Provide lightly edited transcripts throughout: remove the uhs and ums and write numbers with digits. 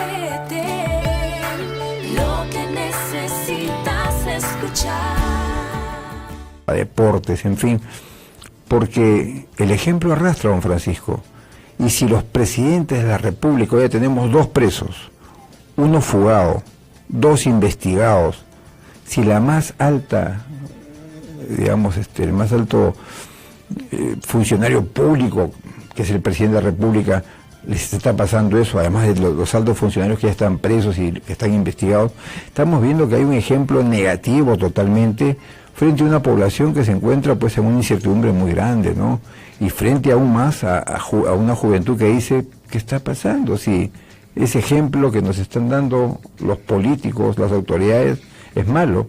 Betel, lo que necesitas escuchar. A deportes, en fin, porque el ejemplo arrastra, don Francisco. Y si los presidentes de la República, hoy tenemos 2 presos, 1 fugado, 2 investigados, si la más alta, digamos, el más alto funcionario público, que es el presidente de la República, les está pasando eso, además de los altos funcionarios que ya están presos y que están investigados, estamos viendo que hay un ejemplo negativo totalmente frente a una población que se encuentra pues en una incertidumbre muy grande, ¿no? Y frente aún más a una juventud que dice, ¿qué está pasando? Si ese ejemplo que nos están dando los políticos, las autoridades, es malo.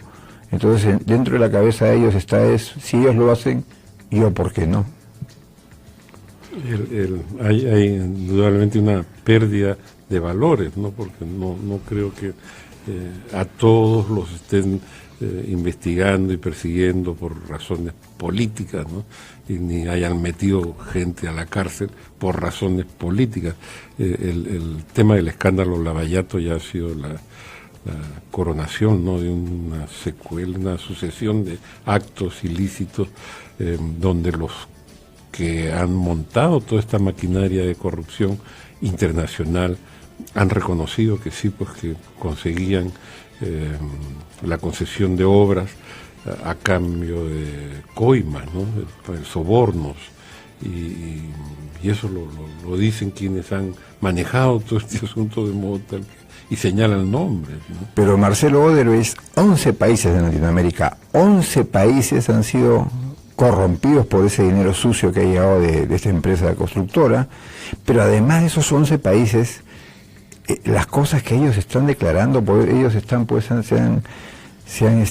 Entonces, dentro de la cabeza de ellos está si ellos lo hacen, yo, ¿por qué no? Hay indudablemente una pérdida de valores, ¿no? Porque no creo que a todos los estén investigando y persiguiendo por razones políticas, ¿no? Y ni hayan metido gente a la cárcel por razones políticas. El tema del escándalo Lavallato ya ha sido la coronación, ¿no? De una secuela, una sucesión de actos ilícitos donde los que han montado toda esta maquinaria de corrupción internacional han reconocido que sí, pues que conseguían la concesión de obras a cambio de coimas, ¿no? De sobornos, y eso lo dicen quienes han manejado todo este asunto de modo tal y señalan nombres, ¿no? Pero Marcelo Oderbes, 11 países de Latinoamérica, 11 países han sido corrompidos por ese dinero sucio que ha llegado de esta empresa constructora, pero además de esos 11 países, las cosas que ellos están declarando, ellos están pues se han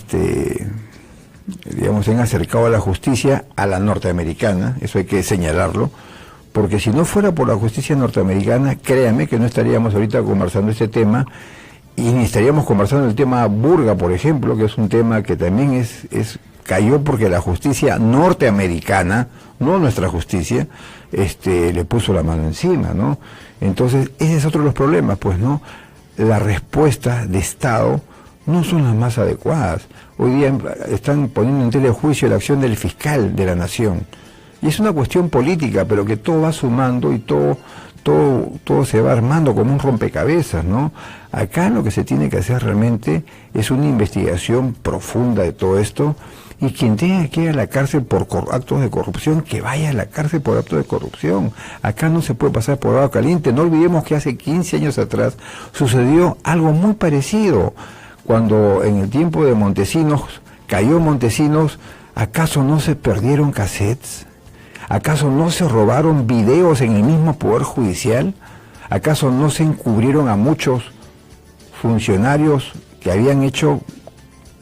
acercado a la justicia, a la norteamericana, eso hay que señalarlo, porque si no fuera por la justicia norteamericana, créame que no estaríamos ahorita conversando este tema, y ni estaríamos conversando el tema Burga, por ejemplo, que es un tema que también cayó porque la justicia norteamericana, no nuestra justicia, le puso la mano encima, ¿no? Entonces, ese es otro de los problemas, pues, ¿no? Las respuestas de Estado no son las más adecuadas. Hoy día están poniendo en telejuicio la acción del fiscal de la nación. Y es una cuestión política, pero que todo va sumando y todo se va armando como un rompecabezas, ¿no? Acá lo que se tiene que hacer realmente es una investigación profunda de todo esto, y quien tenga que ir a la cárcel por actos de corrupción, que vaya a la cárcel por actos de corrupción. Acá no se puede pasar por agua caliente. No olvidemos que hace 15 años atrás sucedió algo muy parecido. Cuando en el tiempo de Montesinos, cayó Montesinos, ¿acaso no se perdieron cassettes? ¿Acaso no se robaron videos en el mismo Poder Judicial? ¿Acaso no se encubrieron a muchos funcionarios que habían hecho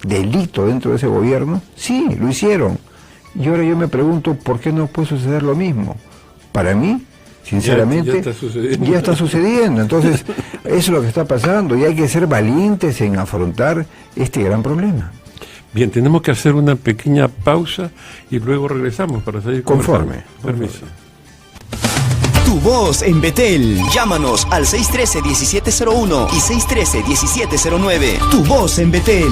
delito dentro de ese gobierno? Sí, lo hicieron. Y ahora yo me pregunto, ¿por qué no puede suceder lo mismo? Para mí, sinceramente, ya está sucediendo. Entonces, eso es lo que está pasando, y hay que ser valientes en afrontar este gran problema. Bien, tenemos que hacer una pequeña pausa y luego regresamos para seguir conforme. Permiso. Tu voz en Betel. Llámanos al 613-1701 y 613-1709. Tu voz en Betel.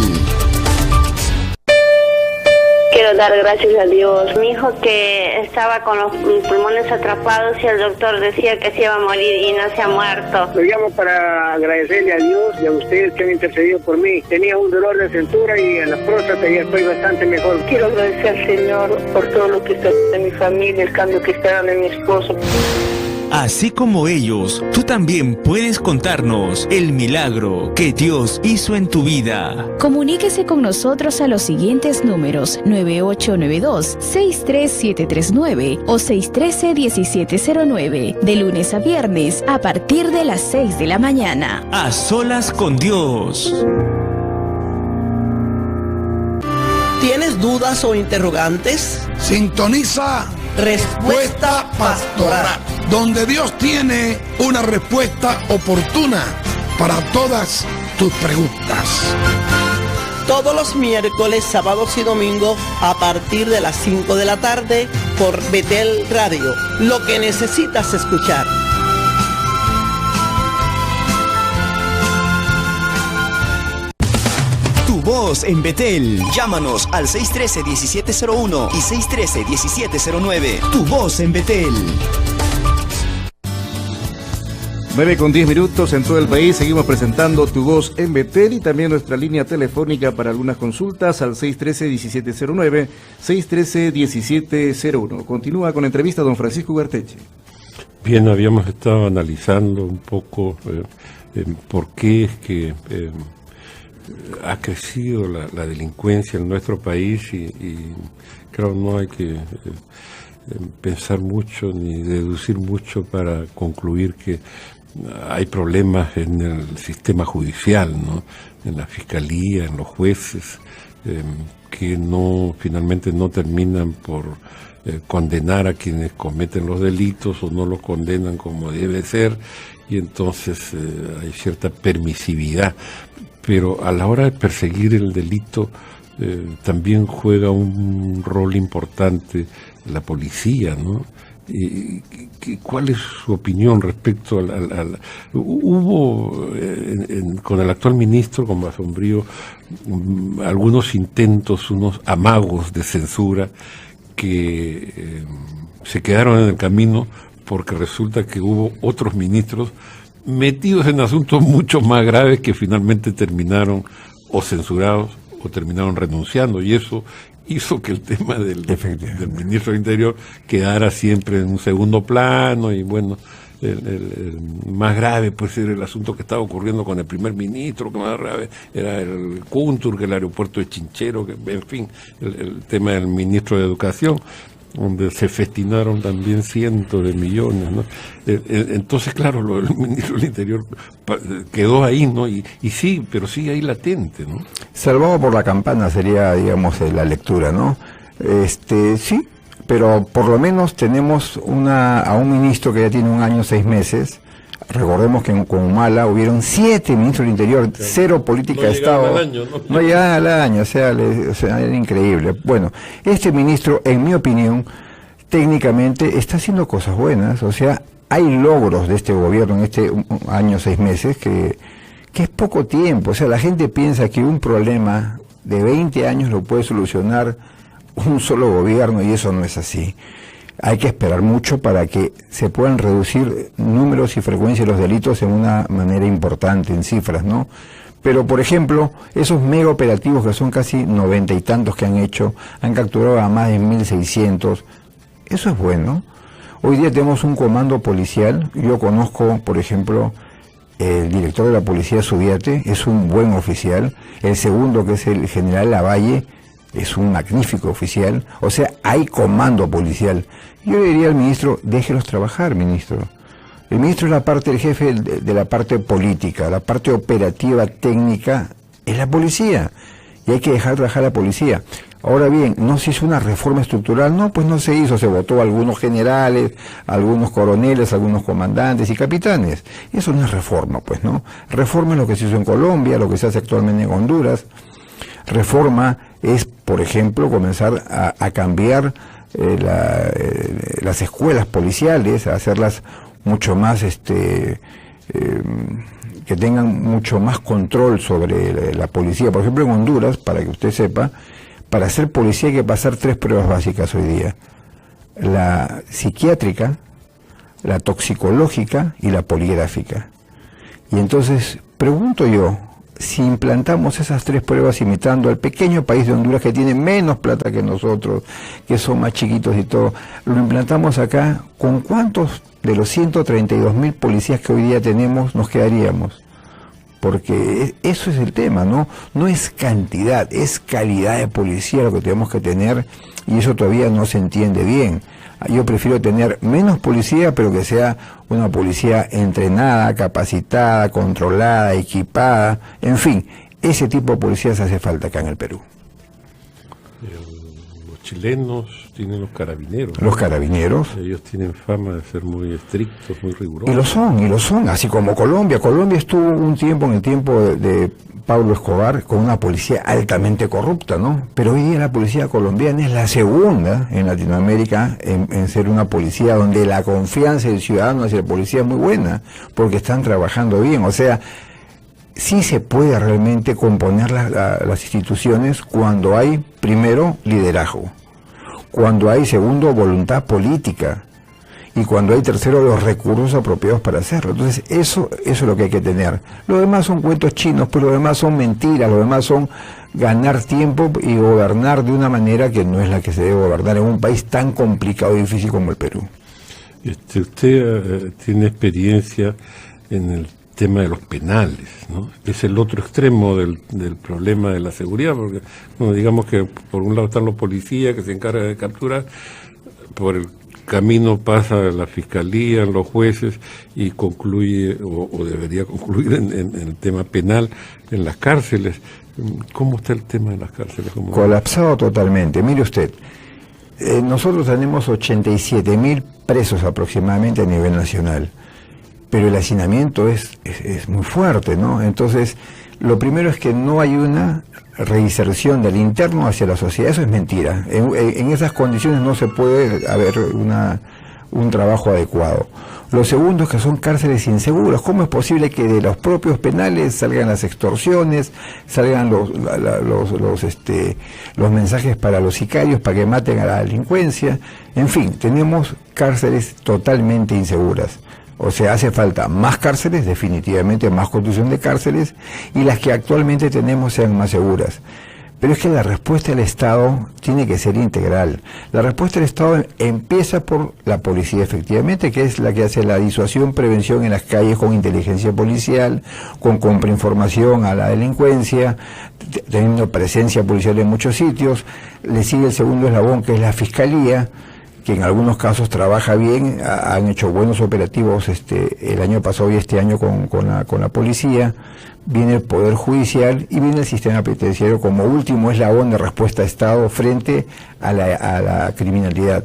Quiero dar gracias a Dios. Mi hijo que estaba con los pulmones atrapados y el doctor decía que se iba a morir y no se ha muerto. Lo llamo para agradecerle a Dios y a ustedes que han intercedido por mí. Tenía un dolor de cintura y en la próstata ya estoy bastante mejor. Quiero agradecer al Señor por todo lo que está en mi familia, el cambio que está dando en mi esposo. Así como ellos, tú también puedes contarnos el milagro que Dios hizo en tu vida. Comuníquese con nosotros a los siguientes números: 9892-63739 o 613-1709, de lunes a viernes a partir de las 6 de la mañana. A solas con Dios. ¿Tienes dudas o interrogantes? Sintoniza Respuesta Pastoral, donde Dios tiene una respuesta oportuna para todas tus preguntas. Todos los miércoles, sábados y domingos a partir de las 5 de la tarde por Betel Radio. Lo que necesitas escuchar. voz en Betel. Llámanos al 613-1701 y 613-1709. Tu voz en Betel. 9:10 en todo el país. Seguimos presentando Tu Voz en Betel y también nuestra línea telefónica para algunas consultas al 613-1709, 613-1701. Continúa con la entrevista don Francisco Ugarteche. Bien, habíamos estado analizando un poco por qué es que ha crecido la delincuencia en nuestro país y claro, no hay que pensar mucho ni deducir mucho para concluir que hay problemas en el sistema judicial, ¿no? En la fiscalía, en los jueces, que finalmente no terminan por condenar a quienes cometen los delitos o no los condenan como debe ser, y entonces hay cierta permisividad. Pero a la hora de perseguir el delito también juega un rol importante la policía, ¿no? ¿Cuál es su opinión respecto hubo con el actual ministro, con Basombrío, algunos intentos, unos amagos de censura que se quedaron en el camino porque resulta que hubo otros ministros metidos en asuntos mucho más graves que finalmente terminaron o censurados o terminaron renunciando, y eso hizo que el tema del ministro del Interior quedara siempre en un segundo plano. Y bueno, el más grave puede ser el asunto que estaba ocurriendo con el primer ministro, que más grave era el Kuntur, que el aeropuerto de Chinchero, que en fin, el tema del ministro de Educación, donde se festinaron también cientos de millones, ¿no? Entonces, claro, lo del ministro del Interior quedó ahí, ¿no? Y sí, pero sigue ahí latente, ¿no? Salvado por la campana sería, digamos, la lectura, ¿no? Sí, pero por lo menos tenemos a un ministro que ya tiene 1 año, 6 meses. Recordemos que con Humala hubieron 7 ministros del Interior, 0 política de Estado. No llegaban al año, o sea, era increíble. Bueno, este ministro, en mi opinión, técnicamente está haciendo cosas buenas, o sea, hay logros de este gobierno en este 1 año, 6 meses, que es poco tiempo. O sea, la gente piensa que un problema de 20 años lo puede solucionar un solo gobierno, y eso no es así. Hay que esperar mucho para que se puedan reducir números y frecuencia de los delitos en una manera importante, en cifras, ¿no? Pero, por ejemplo, esos mega operativos, que son casi 90 y tantos que han hecho, han capturado a más de 1.600. Eso es bueno. Hoy día tenemos un comando policial. Yo conozco, por ejemplo, el director de la policía, Subiate, es un buen oficial. El segundo, que es el general Lavalle, es un magnífico oficial. O sea, hay comando policial. Yo le diría al ministro, déjelos trabajar, ministro. El ministro es la parte, el jefe de la parte política, la parte operativa, técnica, es la policía. Y hay que dejar trabajar a la policía. Ahora bien, ¿no se hizo una reforma estructural? No, pues no se hizo. Se votó a algunos generales, a algunos coroneles, a algunos comandantes y capitanes. Eso no es reforma, pues, ¿no? Reforma es lo que se hizo en Colombia, lo que se hace actualmente en Honduras. Reforma es, por ejemplo, comenzar a cambiar las escuelas policiales, a hacerlas mucho más, que tengan mucho más control sobre la policía. Por ejemplo, en Honduras, para que usted sepa, para ser policía hay que pasar 3 pruebas básicas hoy día: la psiquiátrica, la toxicológica y la poligráfica. Y entonces, pregunto yo, si implantamos esas 3 pruebas imitando al pequeño país de Honduras, que tiene menos plata que nosotros, que son más chiquitos y todo, lo implantamos acá, ¿con cuántos de los 132.000 policías que hoy día tenemos nos quedaríamos? Porque eso es el tema, ¿no? No es cantidad, es calidad de policía lo que tenemos que tener, y eso todavía no se entiende bien. Yo prefiero tener menos policía, pero que sea una policía entrenada, capacitada, controlada, equipada, en fin, ese tipo de policías hace falta acá en el Perú. Los chilenos tienen los carabineros. Los carabineros. Ellos tienen fama de ser muy estrictos, muy rigurosos. Y lo son, así como Colombia. Colombia estuvo un tiempo, en el tiempo de Pablo Escobar, con una policía altamente corrupta, ¿no? Pero hoy día la policía colombiana es la segunda en Latinoamérica en ser una policía donde la confianza del ciudadano hacia la policía es muy buena, porque están trabajando bien. O sea, sí se puede realmente componer las instituciones cuando hay, primero, liderazgo, cuando hay, segundo, voluntad política, y cuando hay, tercero, los recursos apropiados para hacerlo. Entonces, eso es lo que hay que tener. Lo demás son cuentos chinos, pues lo demás son mentiras, lo demás son ganar tiempo y gobernar de una manera que no es la que se debe gobernar en un país tan complicado y difícil como el Perú. Usted tiene experiencia en el tema de los penales, ¿no? Es el otro extremo del problema de la seguridad, porque bueno, digamos que por un lado están los policías que se encargan de capturar, por el camino pasa la fiscalía, los jueces, y concluye, o debería concluir en el tema penal, en las cárceles. ¿Cómo está el tema de las cárceles? Colapsado totalmente. Mire usted, nosotros tenemos 87.000 presos aproximadamente a nivel nacional, pero el hacinamiento es muy fuerte, ¿no? Entonces, lo primero es que no hay una reinserción del interno hacia la sociedad. Eso es mentira. En esas condiciones no se puede haber un trabajo adecuado. Lo segundo es que son cárceles inseguras. ¿Cómo es posible que de los propios penales salgan las extorsiones, salgan los mensajes para los sicarios, para que maten a la delincuencia? En fin, tenemos cárceles totalmente inseguras. O sea, hace falta más cárceles, definitivamente más construcción de cárceles, y las que actualmente tenemos sean más seguras. Pero es que la respuesta del Estado tiene que ser integral. La respuesta del Estado empieza por la policía, efectivamente, que es la que hace la disuasión, prevención en las calles con inteligencia policial, con contrainformación a la delincuencia, teniendo presencia policial en muchos sitios. Le sigue el segundo eslabón, que es la Fiscalía, que en algunos casos trabaja bien, han hecho buenos operativos el año pasado y este año con la policía. Viene el Poder Judicial y viene el sistema penitenciario como último eslabón de respuesta de Estado frente a la criminalidad.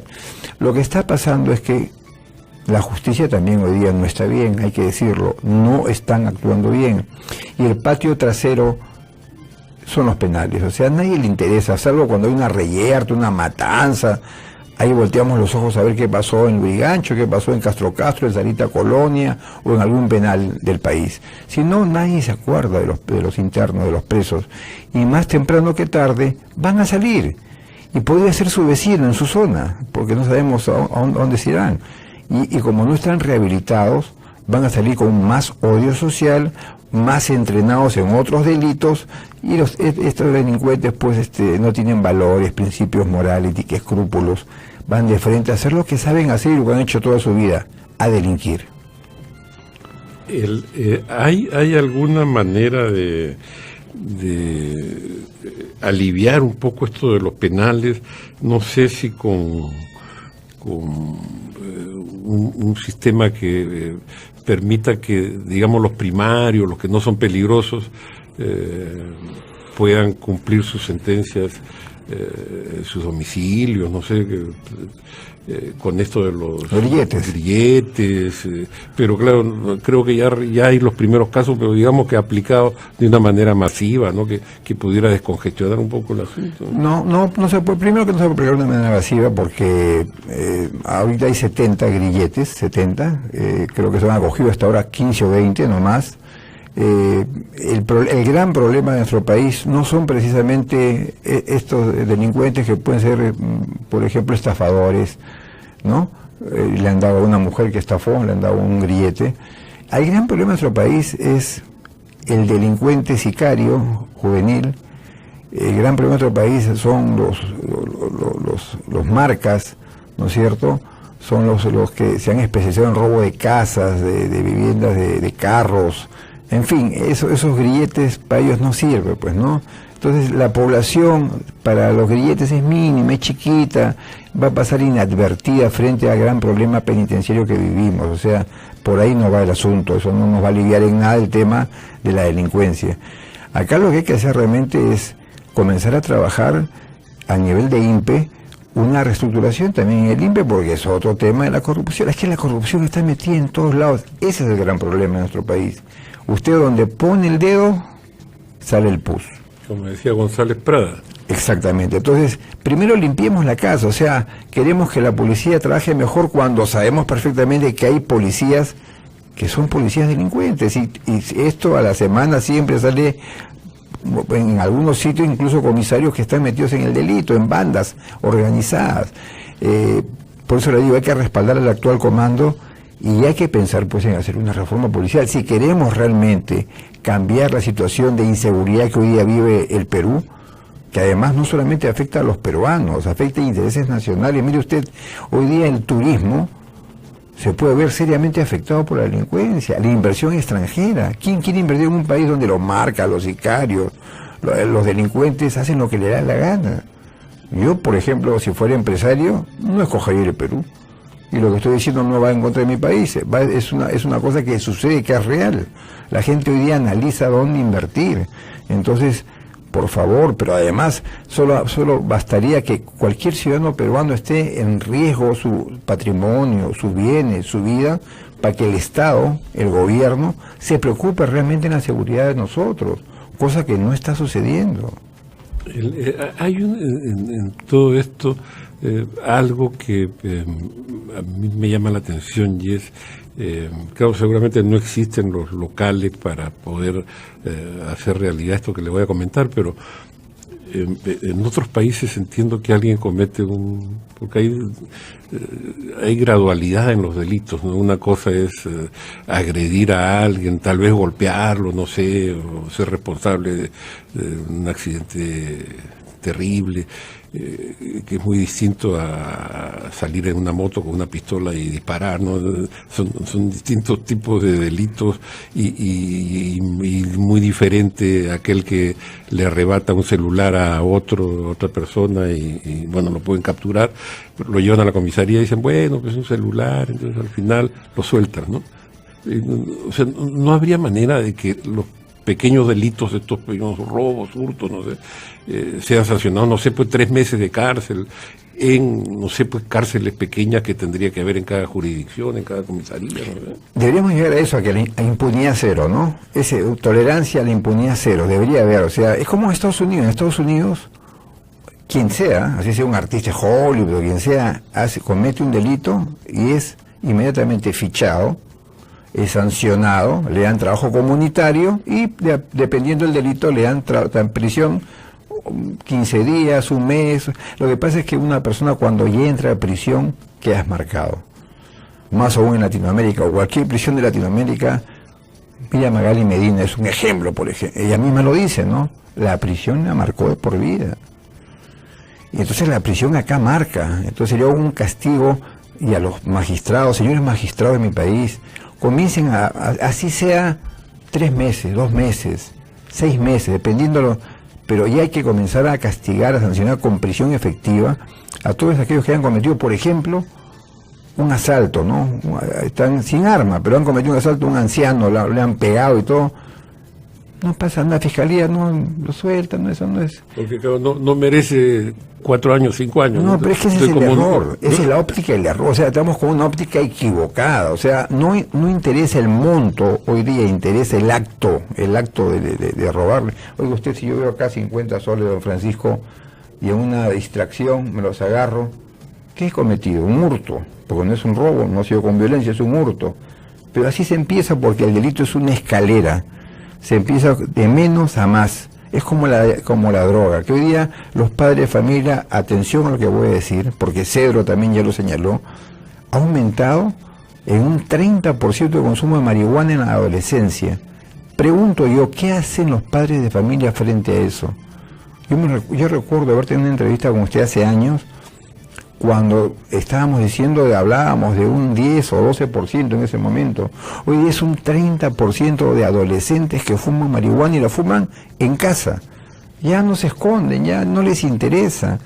Lo que está pasando es que la justicia también hoy día no está bien, hay que decirlo, no están actuando bien. Y el patio trasero son los penales, o sea, a nadie le interesa, salvo cuando hay una reyerta, una matanza. Ahí volteamos los ojos a ver qué pasó en Lurigancho, qué pasó en Castro, en Sarita Colonia o en algún penal del país. Si no, nadie se acuerda de los internos, de los presos. Y más temprano que tarde van a salir. Y podría ser su vecino en su zona, porque no sabemos a dónde se irán. Y como no están rehabilitados, van a salir con más odio social, más entrenados en otros delitos, y estos delincuentes pues no tienen valores, principios morales y escrúpulos, van de frente a hacer lo que saben hacer y lo que han hecho toda su vida, a delinquir. ¿Hay alguna manera de aliviar un poco esto de los penales? No sé si con un sistema que permita que, digamos, los primarios, los que no son peligrosos, puedan cumplir sus sentencias en sus domicilios, no sé, con esto de los grilletes, pero claro, creo que ya hay los primeros casos, pero digamos que aplicado de una manera masiva, ¿no? Que pudiera descongestionar un poco el asunto. No se puede, primero que no se puede aplicar de una manera masiva porque ahorita hay 70 grilletes, creo que se han acogido hasta ahora 15 o 20 nomás. El gran problema de nuestro país no son precisamente estos delincuentes que pueden ser, por ejemplo, estafadores, ¿no? Le han dado a una mujer que estafó, le han dado un grillete. El gran problema de nuestro país es el delincuente sicario juvenil. El gran problema de nuestro país son los marcas, ¿no es cierto? Son los que se han especializado en robo de casas, de viviendas, de carros. En fin, esos grilletes para ellos no sirve, pues, ¿no? Entonces la población para los grilletes es mínima, es chiquita, va a pasar inadvertida frente al gran problema penitenciario que vivimos. O sea, por ahí no va el asunto, eso no nos va a aliviar en nada el tema de la delincuencia. Acá lo que hay que hacer realmente es comenzar a trabajar a nivel de INPE, una reestructuración también en el INPE, porque es otro tema de la corrupción. Es que la corrupción está metida en todos lados, ese es el gran problema de nuestro país. Usted donde pone el dedo, sale el pus. Como decía González Prada. Exactamente. Entonces, primero limpiemos la casa, o sea, queremos que la policía trabaje mejor cuando sabemos perfectamente que hay policías que son policías delincuentes, y esto a la semana siempre sale en algunos sitios, incluso comisarios que están metidos en el delito, en bandas organizadas. Por eso le digo, hay que respaldar al actual comando y hay que pensar pues en hacer una reforma policial. Si queremos realmente cambiar la situación de inseguridad que hoy día vive el Perú, que además no solamente afecta a los peruanos, afecta a intereses nacionales. Mire usted, hoy día el turismo se puede ver seriamente afectado por la delincuencia, la inversión extranjera. ¿Quién quiere invertir en un país donde los marcas, los sicarios, los delincuentes hacen lo que le da la gana? Yo, por ejemplo, si fuera empresario, no escogería el Perú. Y lo que estoy diciendo no va en contra de mi país, es una cosa que sucede, que es real. La gente hoy día analiza dónde invertir. Entonces, por favor, pero además solo bastaría que cualquier ciudadano peruano esté en riesgo su patrimonio, sus bienes, su vida, para que el Estado, el gobierno, se preocupe realmente en la seguridad de nosotros, cosa que no está sucediendo. Hay en todo esto algo que a mí me llama la atención, y es, claro, seguramente no existen los locales para poder hacer realidad esto que le voy a comentar, pero en otros países entiendo que alguien comete porque hay gradualidad en los delitos, ¿no? Una cosa es agredir a alguien, tal vez golpearlo, no sé, o ser responsable de un accidente terrible, que es muy distinto a salir en una moto con una pistola y disparar, ¿no? Son distintos tipos de delitos y muy diferente aquel que le arrebata un celular a otra persona y bueno, lo pueden capturar, lo llevan a la comisaría y dicen, bueno, pues es un celular, entonces al final lo sueltan, ¿no? O sea, no habría manera de que los pequeños delitos, estos pequeños robos, hurtos, no sé, sean sancionados, no sé, pues 3 meses de cárcel, no sé, pues cárceles pequeñas que tendría que haber en cada jurisdicción, en cada comisaría, ¿no sé? Deberíamos llegar a eso, a que la impunidad cero, ¿no? Tolerancia a la impunidad cero, debería haber, o sea, es como en Estados Unidos. En Estados Unidos, quien sea, así sea un artista de Hollywood o quien sea, comete un delito y es inmediatamente fichado, es sancionado, le dan trabajo comunitario y dependiendo del delito le dan prisión 15 días, un mes. Lo que pasa es que una persona cuando ya entra a prisión quedas marcado. Más aún en Latinoamérica o cualquier prisión de Latinoamérica. Mira, Magali Medina es un ejemplo, por ejemplo. Ella misma lo dice, ¿no? La prisión la marcó de por vida. Y entonces la prisión acá marca. Entonces sería un castigo, y a los magistrados, señores magistrados de mi país, comiencen así sea 3 meses, 2 meses, 6 meses, dependiendo, pero ya hay que comenzar a castigar, a sancionar con prisión efectiva a todos aquellos que hayan cometido, por ejemplo, un asalto, ¿no? Están sin arma, pero han cometido un asalto a un anciano, le han pegado y todo. No pasa nada, la fiscalía no lo suelta, no, eso no es. Porque claro, no merece 4 años, 5 años. No, pero es que ese es el error, esa es la óptica del error, o sea, estamos con una óptica equivocada, o sea, no interesa el monto, hoy día interesa el acto de robarle. Oiga usted, si yo veo acá 50 soles de don Francisco y en una distracción me los agarro, ¿qué he cometido? Un hurto, porque no es un robo, no ha sido con violencia, es un hurto. Pero así se empieza porque el delito es una escalera. Se empieza de menos a más. Es como la droga, que hoy día los padres de familia, atención a lo que voy a decir, porque Cedro también ya lo señaló, ha aumentado en un 30% de consumo de marihuana en la adolescencia. Pregunto yo, ¿qué hacen los padres de familia frente a eso? Yo recuerdo haber tenido una entrevista con usted hace años, cuando hablábamos de un 10 o 12% en ese momento. Hoy es un 30% de adolescentes que fuman marihuana y la fuman en casa. Ya no se esconden, ya no les interesa.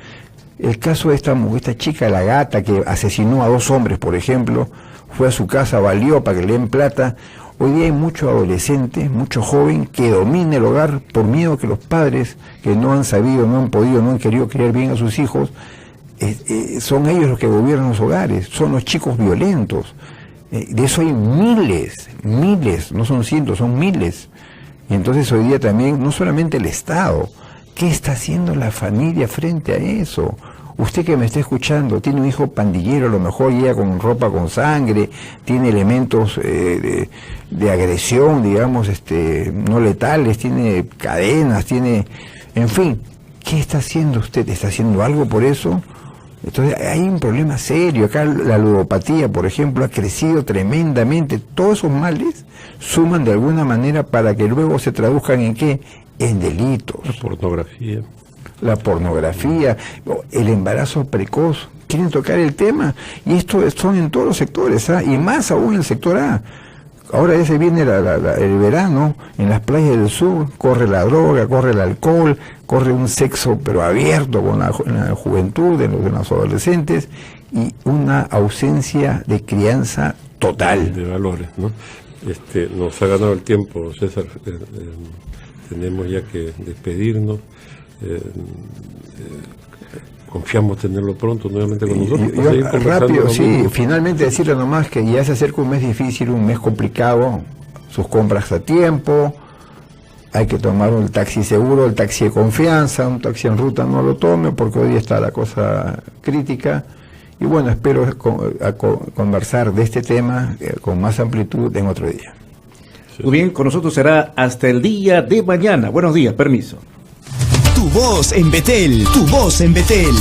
El caso de esta chica, la Gata, que asesinó a 2 hombres, por ejemplo, fue a su casa, valió para que le den plata. Hoy día hay mucho adolescente, mucho joven que domina el hogar por miedo a que los padres, que no han sabido, no han podido, no han querido criar bien a sus hijos, son ellos los que gobiernan los hogares, son los chicos violentos. De eso hay miles, no son cientos, son miles. Y entonces hoy día también, no solamente el Estado, ¿qué está haciendo la familia frente a eso? Usted que me está escuchando, tiene un hijo pandillero, a lo mejor llega con ropa con sangre, tiene elementos de agresión, digamos, no letales, tiene cadenas, tiene, en fin, ¿qué está haciendo usted? ¿Está haciendo algo por eso? Entonces hay un problema serio. Acá la ludopatía, por ejemplo, ha crecido tremendamente. Todos esos males suman de alguna manera para que luego se traduzcan en ¿qué? En delitos. La pornografía, el embarazo precoz. Quieren tocar el tema, y esto son en todos los sectores, ¿ah? Y más aún en el sector A. Ahora ya se viene el verano, en las playas del sur, corre la droga, corre el alcohol, corre un sexo pero abierto con la juventud, de los adolescentes, y una ausencia de crianza total. De valores, ¿no? Nos ha ganado el tiempo, César. Tenemos ya que despedirnos. Confiamos tenerlo pronto nuevamente con nosotros. Rápido, sí, finalmente decirle nomás que ya se acerca un mes difícil, un mes complicado, sus compras a tiempo, hay que tomar un taxi seguro, el taxi de confianza, un taxi en ruta no lo tome porque hoy está la cosa crítica, y bueno, espero conversar de este tema con más amplitud en otro día. Muy bien, con nosotros será hasta el día de mañana. Buenos días, permiso. Tu voz en Betel, tu voz en Betel.